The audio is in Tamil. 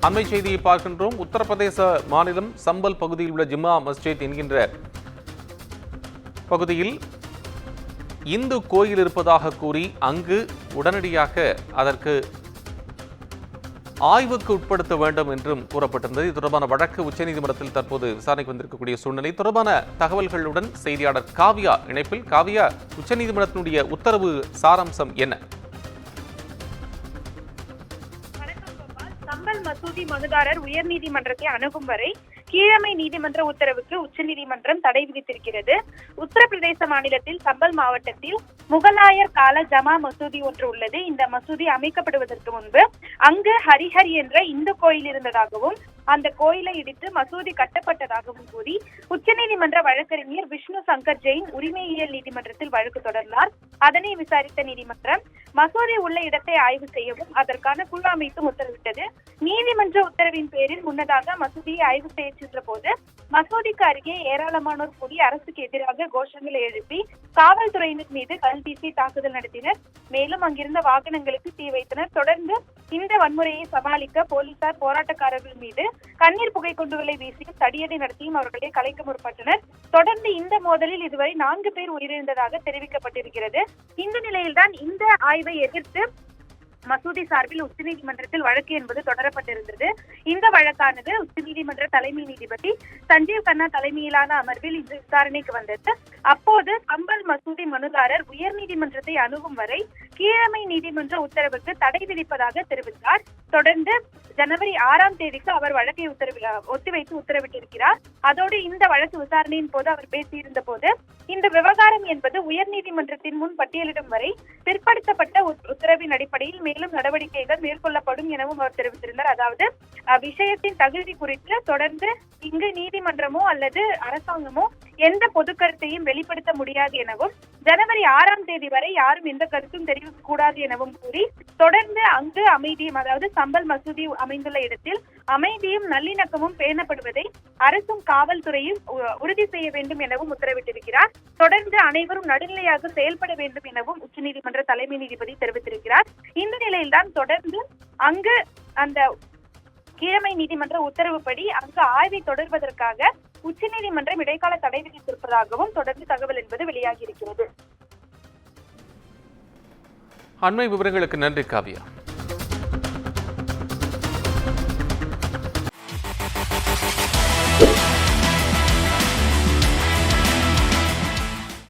அண்மை செய்தியை பார்க்கின்றோம். உத்தரப்பிரதேச மாநிலம் சம்பல் பகுதியில் உள்ள ஜும்மா மஸ்ஜித் என்கின்ற பகுதியில் இந்து கோயில் இருப்பதாக கூறி அங்கு உடனடியாக அதற்கு ஆய்வுக்கு உட்படுத்த வேண்டும் என்றும் கூறப்பட்டிருந்தது. இது தொடர்பான வழக்கு உச்சநீதிமன்றத்தில் தற்போது விசாரணைக்கு வந்திருக்கக்கூடிய சூழ்நிலை. தொடர்பான தகவல்களுடன் செய்தியாளர் காவியா இணைப்பில். காவியா, உச்சநீதிமன்றத்தினுடைய உத்தரவு சாராம்சம் என்ன? சம்பல் மசூதி மனுதாரர் உயர்நீதிமன்றத்தை அணுகும் வரை கீழமை நீதிமன்ற உத்தரவுக்கு உச்சநீதிமன்றம் தடை விதித்திருக்கிறது. உத்தரப்பிரதேச மாநிலத்தில் சம்பல் மாவட்டத்தில் முகலாயர் கால ஜமா மசூதி ஒன்று உள்ளது. இந்த மசூதி அமைக்கப்படுவதற்கு முன்பு அங்கு ஹரிஹர் என்ற இந்து கோயில் இருந்ததாகவும் அந்த கோயிலை இடித்து மசூதி கட்டப்பட்டதாகவும் கூறி உச்சநீதிமன்ற வழக்கறிஞர் விஷ்ணு சங்கர் ஜெயின் உரிமையியல் நீதிமன்றத்தில் வழக்கு தொடர்ந்தார். அதனை விசாரித்த நீதிமன்றம் மசூதி உள்ள இடத்தை ஆய்வு செய்யவும் அதற்கான குழு அமைத்தும் உத்தரவிட்டது. நீதிமன்ற உத்தரவின் பேரில் முன்னதாக மசூதியை ஆய்வு செய்ய சென்ற போது மசூதிக்கு அருகே ஏராளமானோர் கூடி அரசுக்கு எதிராக கோஷங்களை எழுப்பி காவல்துறையினர் மீது கல் வீசி தாக்குதல் நடத்தினர். மேலும் அங்கிருந்த வாகனங்களுக்கு தீ வைத்தனர். தொடர்ந்து இந்த வன்முறையை சமாளிக்க போலீசார் போராட்டக்காரர்கள் மீது கண்ணீர் புகை குண்டுகளை வீசியும் தடியடி நடத்தியும் அவர்களை கலைக்க முற்பட்டனர். தொடர்ந்து இந்த மோதலில் இதுவரை 4 பேர் உயிரிழந்ததாக தெரிவிக்கப்பட்டிருக்கிறது. இந்த நிலையில்தான் இந்த ஆய்வை எதிர்த்து மசூதி சார்பில் உச்சநீதிமன்றத்தில் வழக்கு என்பது தொடரப்பட்டிருந்தது. இந்த வழக்கானது உச்சநீதிமன்ற தலைமை நீதிபதி சஞ்சீவ் கண்ணா தலைமையிலான அமர்வில் இன்று விசாரணைக்கு வந்தது. அப்போது சம்பல் மசூதி மனுதாரர் உயர்நீதிமன்றத்தை அணுகும் வரை கீழமை நீதிமன்ற உத்தரவுக்கு தடை விதிப்பதாக தெரிவித்தார். தொடர்ந்து ஜனவரி 6ஆம் தேதிக்கு அவர் வழக்கை ஒத்திவைத்து உத்தரவிட்டிருக்கிறார். அதோடு இந்த வழக்கு விசாரணையின் போது அவர் பேசியிருந்த போது இந்த விவகாரம் என்பது உயர்நீதிமன்றத்தின் முன் பட்டியலிடும் வரை பிற்படுத்தப்பட்ட உத்தரவின் அடிப்படையில் மேலும் நடவடிக்கைகள் மேற்கொள்ளப்படும் எனவும் அவர் தெரிவித்திருந்தார். அதாவது விஷயத்தின் தகுதி குறித்து தொடர்ந்து இங்கு நீதிமன்றமோ அல்லது அரசாங்கமோ எந்த பொது கருத்தையும் வெளிப்படுத்த முடியாது எனவும் ஜனவரி 6ஆம் தேதி வரை யாரும் எந்த கருத்தும் தெரிவிக்க கூடாது எனவும் கூறி தொடர்ந்து அங்கு அமைதியும், அதாவது சம்பல் மசூதி அமைந்துள்ள இடத்தில் அமைதியும் நல்லிணக்கமும் பேணப்படுவதை அரசும் காவல்துறையும் உறுதி செய்ய வேண்டும் எனவும் உத்தரவிட்டிருக்கிறார். தொடர்ந்து அனைவரும் நடுநிலையாக செயல்பட வேண்டும் எனவும் உச்சநீதிமன்ற தலைமை நீதிபதி தெரிவித்திருக்கிறார். இந்த நிலையில்தான் தொடர்ந்து அங்கு அந்த கீழமை நீதிமன்ற உத்தரவுப்படி அங்கு ஆய்வை தொடர்வதற்காக உச்சநீதிமன்றம் இடைக்கால தடை விதித்திருப்பதாகவும் தொடர்ந்து தகவல் என்பது வெளியாகி இருக்கிறது. அண்மை விவரங்களுக்கு நன்றி காவியா.